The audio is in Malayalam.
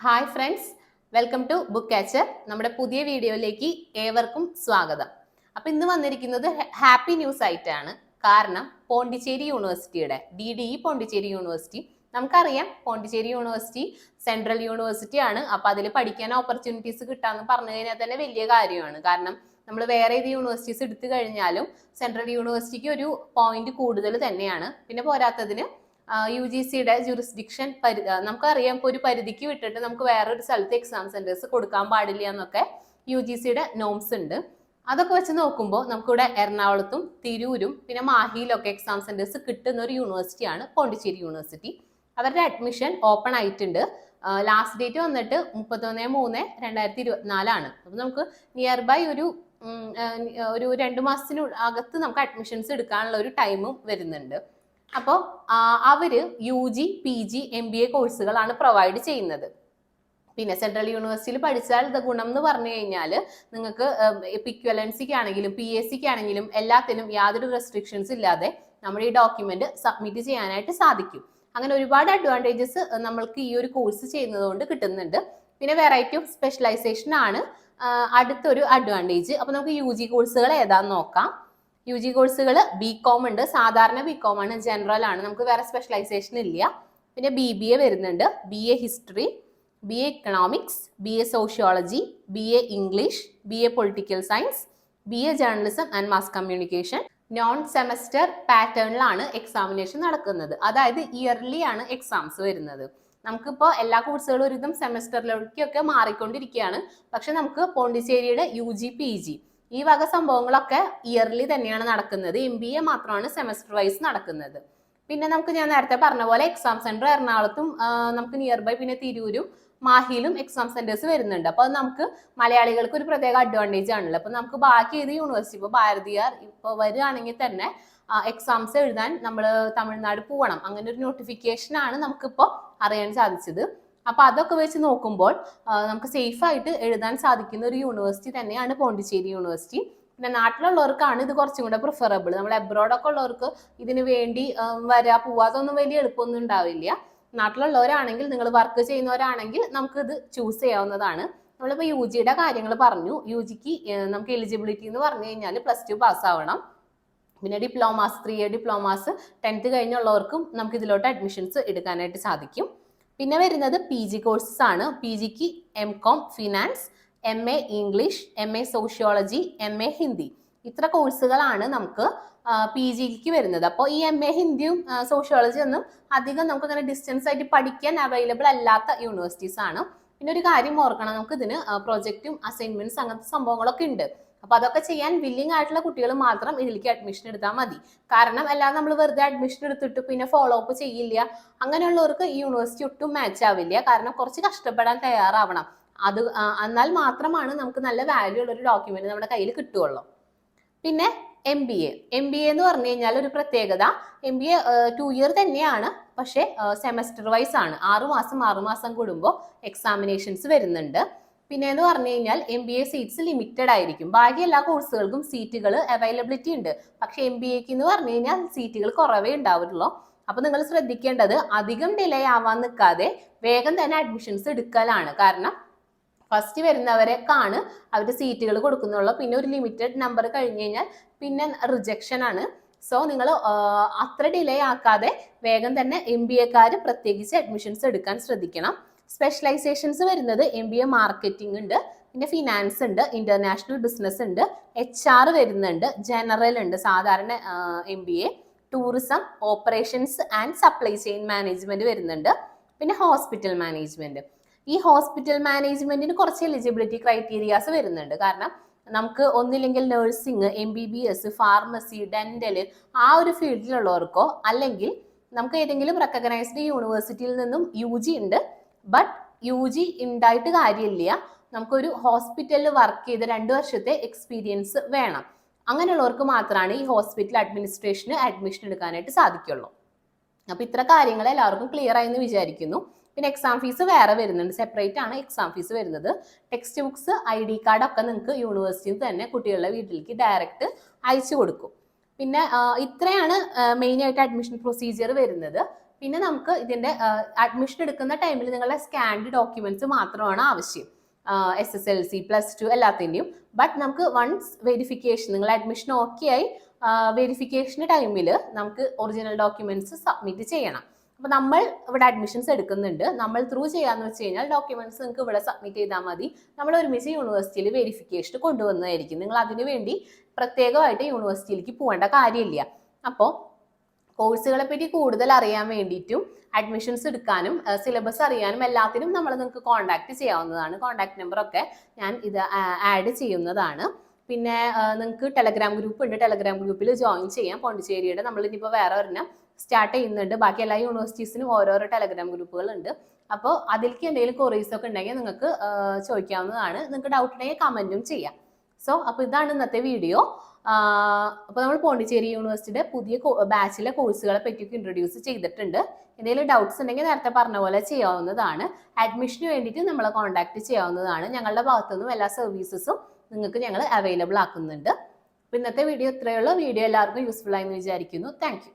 Hi friends, welcome to book catcher. നമ്മുടെ പുതിയ വീഡിയോയിലേക്ക് ഏവർക്കും സ്വാഗതം. അപ്പൊ ഇന്ന് വന്നിരിക്കുന്നത് ഹാപ്പി ന്യൂസ് ആയിട്ടാണ്. കാരണം പോണ്ടിച്ചേരി യൂണിവേഴ്സിറ്റിയുടെ DDE പോണ്ടിച്ചേരി യൂണിവേഴ്സിറ്റി, നമുക്കറിയാം പോണ്ടിച്ചേരി യൂണിവേഴ്സിറ്റി സെൻട്രൽ യൂണിവേഴ്സിറ്റി ആണ്. അപ്പൊ അതിൽ പഠിക്കാൻ ഓപ്പർച്യൂണിറ്റീസ് കിട്ടാന്ന് പറഞ്ഞു കഴിഞ്ഞാൽ തന്നെ വലിയ കാര്യമാണ്. കാരണം നമ്മൾ വേറെ ഏത് യൂണിവേഴ്സിറ്റീസ് എടുത്തു കഴിഞ്ഞാലും സെൻട്രൽ യൂണിവേഴ്സിറ്റിക്ക് ഒരു പോയിന്റ് കൂടുതൽ തന്നെയാണ്. പിന്നെ പോരാത്തതിന് UGCയുടെ ജുറിസ്ഡിക്ഷൻ നമുക്കറിയാം, ഇപ്പോൾ ഒരു പരിധിക്ക് വിട്ടിട്ട് നമുക്ക് വേറൊരു സ്ഥലത്ത് എക്സാം സെന്റേഴ്സ് കൊടുക്കാൻ പാടില്ല എന്നൊക്കെ UGCയുടെ നോംസ് ഉണ്ട്. അതൊക്കെ വെച്ച് നോക്കുമ്പോൾ നമുക്കിവിടെ എറണാകുളത്തും തിരൂരും പിന്നെ മാഹിയിലൊക്കെ എക്സാം സെന്റേഴ്സ് കിട്ടുന്ന ഒരു യൂണിവേഴ്സിറ്റിയാണ് പോണ്ടിച്ചേരി യൂണിവേഴ്സിറ്റി. അവരുടെ അഡ്മിഷൻ ഓപ്പൺ ആയിട്ടുണ്ട്. ലാസ്റ്റ് ഡേറ്റ് വന്നിട്ട് 31/3/2024 അപ്പൊ നമുക്ക് നിയർ ബൈ ഒരു 2 മാസത്തിനകത്ത് നമുക്ക് അഡ്മിഷൻസ് എടുക്കാനുള്ള ഒരു ടൈമും വരുന്നുണ്ട്. അപ്പോൾ അവര് UG PG MBA കോഴ്സുകളാണ് പ്രൊവൈഡ് ചെയ്യുന്നത്. പിന്നെ സെൻട്രൽ യൂണിവേഴ്സിറ്റിയിൽ പഠിച്ചാൽ ഇത് ഗുണം എന്ന് പറഞ്ഞു കഴിഞ്ഞാൽ നിങ്ങൾക്ക് ഇക്വലൻസിക്ക് ആണെങ്കിലും PSCക്ക് ആണെങ്കിലും എല്ലാത്തിനും യാതൊരു റെസ്ട്രിക്ഷൻസ് ഇല്ലാതെ നമ്മുടെ ഈ ഡോക്യുമെന്റ് സബ്മിറ്റ് ചെയ്യാനായിട്ട് സാധിക്കും. അങ്ങനെ ഒരുപാട് അഡ്വാൻറ്റേജസ് നമ്മൾക്ക് ഈ ഒരു കോഴ്സ് ചെയ്യുന്നത് കൊണ്ട് കിട്ടുന്നുണ്ട്. പിന്നെ വെറൈറ്റി ഓഫ് സ്പെഷ്യലൈസേഷൻ ആണ് അടുത്തൊരു അഡ്വാൻറ്റേജ്. അപ്പൊ നമുക്ക് UG കോഴ്സുകൾ ഏതാന്ന് നോക്കാം. UG കോഴ്സുകൾ BCom ഉണ്ട്, സാധാരണ BCom ആണ്, ജനറൽ ആണ്, നമുക്ക് വേറെ സ്പെഷ്യലൈസേഷൻ ഇല്ല. പിന്നെ BBA വരുന്നുണ്ട്, BA history, BA economics, BA sociology, BA English, BA political science, BA journalism and mass communication. Non semester പാറ്റേണിലാണ് എക്സാമിനേഷൻ നടക്കുന്നത്, അതായത് ഇയർലി ആണ് എക്സാംസ് വരുന്നത്. നമുക്കിപ്പോൾ എല്ലാ കോഴ്സുകളും ഒരുവിധം സെമസ്റ്ററിലേക്കൊക്കെ മാറിക്കൊണ്ടിരിക്കുകയാണ്. പക്ഷെ നമുക്ക് പോണ്ടിച്ചേരിയുടെ UG PG ഈ വക സംഭവങ്ങളൊക്കെ ഇയർലി തന്നെയാണ് നടക്കുന്നത്. MBA മാത്രമാണ് സെമസ്റ്റർ വൈസ് നടക്കുന്നത്. പിന്നെ നമുക്ക് ഞാൻ നേരത്തെ പറഞ്ഞ പോലെ എക്സാം സെന്റർ എറണാകുളത്തും നമുക്ക് നിയർ ബൈ പിന്നെ തിരൂരും മാഹിയിലും എക്സാം സെന്റേഴ്സ് വരുന്നുണ്ട്. അപ്പൊ അത് നമുക്ക് മലയാളികൾക്ക് ഒരു പ്രത്യേക അഡ്വാൻറ്റേജ് ആണല്ലോ. അപ്പൊ നമുക്ക് ബാക്കി ഏത് യൂണിവേഴ്സിറ്റി, ഇപ്പോൾ ഭാരതീയർ ഇപ്പോൾ വരികയാണെങ്കിൽ തന്നെ എക്സാംസ് എഴുതാൻ നമ്മൾ തമിഴ്നാട് പോകണം, അങ്ങനെ ഒരു നോട്ടിഫിക്കേഷൻ ആണ് നമുക്കിപ്പോൾ അറിയാൻ സാധിച്ചത്. അപ്പൊ അതൊക്കെ വെച്ച് നോക്കുമ്പോൾ നമുക്ക് സേഫ് ആയിട്ട് എഴുതാൻ സാധിക്കുന്ന ഒരു യൂണിവേഴ്സിറ്റി തന്നെയാണ് പോണ്ടിച്ചേരി യൂണിവേഴ്സിറ്റി. പിന്നെ നാട്ടിലുള്ളവർക്കാണ് ഇത് കുറച്ചും കൂടെ പ്രിഫറബിൾ. നമ്മൾ എബ്രോഡൊക്കെ ഉള്ളവർക്ക് ഇതിന് വേണ്ടി വരാ പോവാതൊന്നും വലിയ എളുപ്പമൊന്നും ഉണ്ടാവില്ല. നാട്ടിലുള്ളവരാണെങ്കിൽ, നിങ്ങൾ വർക്ക് ചെയ്യുന്നവരാണെങ്കിൽ നമുക്ക് ഇത് ചൂസ് ചെയ്യാവുന്നതാണ്. നമ്മളിപ്പോൾ UGയുടെ കാര്യങ്ങൾ പറഞ്ഞു. UGക്ക് നമുക്ക് എലിജിബിലിറ്റി എന്ന് പറഞ്ഞു കഴിഞ്ഞാൽ +2 പാസ് ആവണം. പിന്നെ ഡിപ്ലോമാസ് 3 ഇയർ ഡിപ്ലോമാസ് 10th കഴിഞ്ഞുള്ളവർക്കും നമുക്ക് ഇതിലോട്ട് അഡ്മിഷൻസ് എടുക്കാനായിട്ട് സാധിക്കും. പിന്നെ വരുന്നത് PG കോഴ്സസ് ആണ്. PGക്ക് MCom finance, MA English, MA sociology, MA Hindi, ഇത്ര കോഴ്സുകളാണ് നമുക്ക് PGക്ക് വരുന്നത്. അപ്പോൾ ഈ MA ഹിന്ദിയും സോഷ്യോളജി ഒന്നും അധികം നമുക്ക് അങ്ങനെ ഡിസ്റ്റൻസ് ആയിട്ട് പഠിക്കാൻ അവൈലബിൾ അല്ലാത്ത യൂണിവേഴ്സിറ്റീസ് ആണ്. പിന്നെ ഒരു കാര്യം ഓർക്കണം, നമുക്ക് ഇതിന് പ്രൊജക്റ്റും അസൈൻമെന്റ്സ് അങ്ങനത്തെ സംഭവങ്ങളൊക്കെ ഉണ്ട്. അപ്പൊ അതൊക്കെ ചെയ്യാൻ വില്ലിംഗ് ആയിട്ടുള്ള കുട്ടികൾ മാത്രം ഇതിലേക്ക് അഡ്മിഷൻ എടുത്താൽ മതി. കാരണം അല്ലാതെ നമ്മൾ വെറുതെ അഡ്മിഷൻ എടുത്തിട്ട് പിന്നെ ഫോളോ അപ്പ് ചെയ്യില്ല, അങ്ങനെയുള്ളവർക്ക് ഈ യൂണിവേഴ്സിറ്റി ഒട്ടും മാച്ച് ആവില്ല. കാരണം കുറച്ച് കഷ്ടപ്പെടാൻ തയ്യാറാവണം. അത് എന്നാൽ മാത്രമാണ് നമുക്ക് നല്ല വാല്യൂ ഉള്ള ഒരു ഡോക്യുമെന്റ് നമ്മുടെ കയ്യിൽ കിട്ടുകയുള്ളൂ. പിന്നെ MBA എന്ന് പറഞ്ഞു കഴിഞ്ഞാൽ ഒരു പ്രത്യേകത, MBA 2 ഇയർ തന്നെയാണ്, പക്ഷെ സെമസ്റ്റർ വൈസ് ആണ്. 6 മാസം കൂടുമ്പോൾ എക്സാമിനേഷൻസ് വരുന്നുണ്ട്. പിന്നെ എന്ന് പറഞ്ഞു കഴിഞ്ഞാൽ MBA സീറ്റ്സ് ലിമിറ്റഡ് ആയിരിക്കും. ബാക്കി എല്ലാ കോഴ്സുകൾക്കും സീറ്റുകൾ അവൈലബിലിറ്റി ഉണ്ട്. പക്ഷെ MBAക്ക് എന്ന് പറഞ്ഞു കഴിഞ്ഞാൽ സീറ്റുകൾ കുറവേ ഉണ്ടാവുള്ളൂ. അപ്പൊ നിങ്ങൾ ശ്രദ്ധിക്കേണ്ടത് അധികം ഡിലേ ആവാൻ നിൽക്കാതെ വേഗം തന്നെ അഡ്മിഷൻസ് എടുക്കലാണ്. കാരണം ഫസ്റ്റ് വരുന്നവരെക്കാണ് അവർ സീറ്റുകൾ കൊടുക്കുന്നുള്ളൂ. പിന്നെ ഒരു ലിമിറ്റഡ് നമ്പർ കഴിഞ്ഞ് കഴിഞ്ഞാൽ പിന്നെ റിജക്ഷൻ ആണ്. സോ നിങ്ങൾ അത്ര ഡിലേ ആക്കാതെ വേഗം തന്നെ MBAക്കാർ പ്രത്യേകിച്ച് അഡ്മിഷൻസ് എടുക്കാൻ ശ്രദ്ധിക്കണം. സ്പെഷ്യലൈസേഷൻസ് വരുന്നത് MBA മാർക്കറ്റിംഗ് ഉണ്ട്, പിന്നെ ഫിനാൻസ് ഉണ്ട്, ഇന്റർനാഷണൽ ബിസിനസ് ഉണ്ട്, HR വരുന്നുണ്ട്, ജനറൽ ഉണ്ട്, സാധാരണ MBA, tourism, operations and supply chain management വരുന്നുണ്ട്, പിന്നെ ഹോസ്പിറ്റൽ മാനേജ്മെന്റ്. ഈ ഹോസ്പിറ്റൽ മാനേജ്മെന്റിന് കുറച്ച് എലിജിബിലിറ്റി ക്രൈറ്റീരിയാസ് വരുന്നുണ്ട്. കാരണം നമുക്ക് ഒന്നില്ലെങ്കിൽ നഴ്സിംഗ്, MBBS, ഫാർമസി, ഡെന്റൽ ആ ഒരു ഫീൽഡിലുള്ളവർക്കോ, അല്ലെങ്കിൽ നമുക്ക് ഏതെങ്കിലും റെക്കഗ്നൈസ്ഡ് യൂണിവേഴ്സിറ്റിയിൽ നിന്നും UG ഉണ്ട്, ബട്ട് UG ഉണ്ടായിട്ട് കാര്യമില്ല, നമുക്കൊരു ഹോസ്പിറ്റലിൽ വർക്ക് ചെയ്ത് 2 വർഷത്തെ എക്സ്പീരിയൻസ് വേണം. അങ്ങനെയുള്ളവർക്ക് മാത്രമാണ് ഈ ഹോസ്പിറ്റൽ അഡ്മിനിസ്ട്രേഷന് അഡ്മിഷൻ എടുക്കാനായിട്ട് സാധിക്കുള്ളൂ. അപ്പൊ ഇത്ര കാര്യങ്ങൾ എല്ലാവർക്കും ക്ലിയർ ആയി എന്ന് വിചാരിക്കുന്നു. പിന്നെ എക്സാം ഫീസ് വേറെ വരുന്നുണ്ട്, സെപ്പറേറ്റ് ആണ് എക്സാം ഫീസ് വരുന്നത്. ടെക്സ്റ്റ് ബുക്സ്, ID കാർഡ് ഒക്കെ നിങ്ങൾക്ക് യൂണിവേഴ്സിറ്റിയിൽ തന്നെ കുട്ടികളുടെ വീട്ടിലേക്ക് ഡയറക്റ്റ് അയച്ചു കൊടുക്കും. പിന്നെ ഇത്രയാണ് മെയിൻ ആയിട്ട് അഡ്മിഷൻ പ്രൊസീജിയർ വരുന്നത്. പിന്നെ നമുക്ക് ഇതിന്റെ അഡ്മിഷൻ എടുക്കുന്ന ടൈമിൽ നിങ്ങളുടെ സ്കാൻഡ് ഡോക്യുമെന്റ്സ് മാത്രമാണ് ആവശ്യം, SSLC +2 എല്ലാത്തിൻ്റെയും. ബട്ട് നമുക്ക് വൺസ് വെരിഫിക്കേഷൻ, നിങ്ങൾ അഡ്മിഷൻ ഓക്കെ ആയി വെരിഫിക്കേഷൻ ടൈമിൽ നമുക്ക് ഒറിജിനൽ ഡോക്യുമെന്റ്സ് സബ്മിറ്റ് ചെയ്യണം. അപ്പൊ നമ്മൾ ഇവിടെ അഡ്മിഷൻസ് എടുക്കുന്നുണ്ട്, നമ്മൾ ത്രൂ ചെയ്യാന്ന് വെച്ച് കഴിഞ്ഞാൽ ഡോക്യുമെന്റ്സ് നിങ്ങൾക്ക് ഇവിടെ സബ്മിറ്റ് ചെയ്താൽ മതി. നമ്മൾ ഒരുമിച്ച് യൂണിവേഴ്സിറ്റിയിൽ വെരിഫിക്കേഷൻ കൊണ്ടുവന്നതായിരിക്കും. നിങ്ങൾ അതിനു വേണ്ടി പ്രത്യേകമായിട്ട് യൂണിവേഴ്സിറ്റിയിലേക്ക് പോകേണ്ട കാര്യമില്ല. അപ്പോൾ കോഴ്സുകളെ പറ്റി കൂടുതൽ അറിയാൻ വേണ്ടിയിട്ടും അഡ്മിഷൻസ് എടുക്കാനും സിലബസ് അറിയാനും എല്ലാത്തിനും നമ്മൾ നിങ്ങൾക്ക് കോൺടാക്ട് ചെയ്യാവുന്നതാണ്. കോൺടാക്ട് നമ്പറൊക്കെ ഞാൻ ഇത് ആഡ് ചെയ്യുന്നതാണ്. പിന്നെ നിങ്ങൾക്ക് ടെലഗ്രാം ഗ്രൂപ്പ് ഉണ്ട്, ടെലഗ്രാം ഗ്രൂപ്പിൽ ജോയിൻ ചെയ്യാം. പോണ്ടിച്ചേരിയുടെ നമ്മളിനിപ്പോൾ വേറെ ഒരെണ്ണം സ്റ്റാർട്ട് ചെയ്യുന്നുണ്ട്. ബാക്കി എല്ലാ യൂണിവേഴ്സിറ്റീസിനും ഓരോരോ ടെലഗ്രാം ഗ്രൂപ്പുകൾ ഉണ്ട്. അപ്പോൾ അതിലേക്ക് എന്തെങ്കിലും ക്വറീസ് ഒക്കെ ഉണ്ടെങ്കിൽ നിങ്ങൾക്ക് ചോദിക്കാവുന്നതാണ്. നിങ്ങൾക്ക് ഡൗട്ട് ഉണ്ടെങ്കിൽ കമൻറ്റും ചെയ്യാം. സോ അപ്പോൾ ഇതാണ് ഇന്നത്തെ വീഡിയോ. അപ്പോൾ നമ്മൾ പോണ്ടിച്ചേരി യൂണിവേഴ്സിറ്റിയുടെ പുതിയ ബാച്ചിലെ കോഴ്സുകളെ പറ്റിയൊക്കെ ഇൻട്രൊഡ്യൂസ് ചെയ്തിട്ടുണ്ട്. എന്തെങ്കിലും ഡൗട്ട്സ് ഉണ്ടെങ്കിൽ നേരത്തെ പറഞ്ഞ പോലെ ചെയ്യാവുന്നതാണ്. അഡ്മിഷന് വേണ്ടിയിട്ട് നമ്മളെ കോൺടാക്ട് ചെയ്യാവുന്നതാണ്. ഞങ്ങളുടെ ഭാഗത്തുനിന്നും എല്ലാ സർവീസസും നിങ്ങൾക്ക് ഞങ്ങൾ അവൈലബിൾ ആക്കുന്നുണ്ട്. അപ്പോൾ ഇന്നത്തെ വീഡിയോ ഇത്രയേ ഉള്ളൂ. വീഡിയോ എല്ലാവർക്കും യൂസ്ഫുൾ ആയെന്ന് വിചാരിക്കുന്നു. Thank you.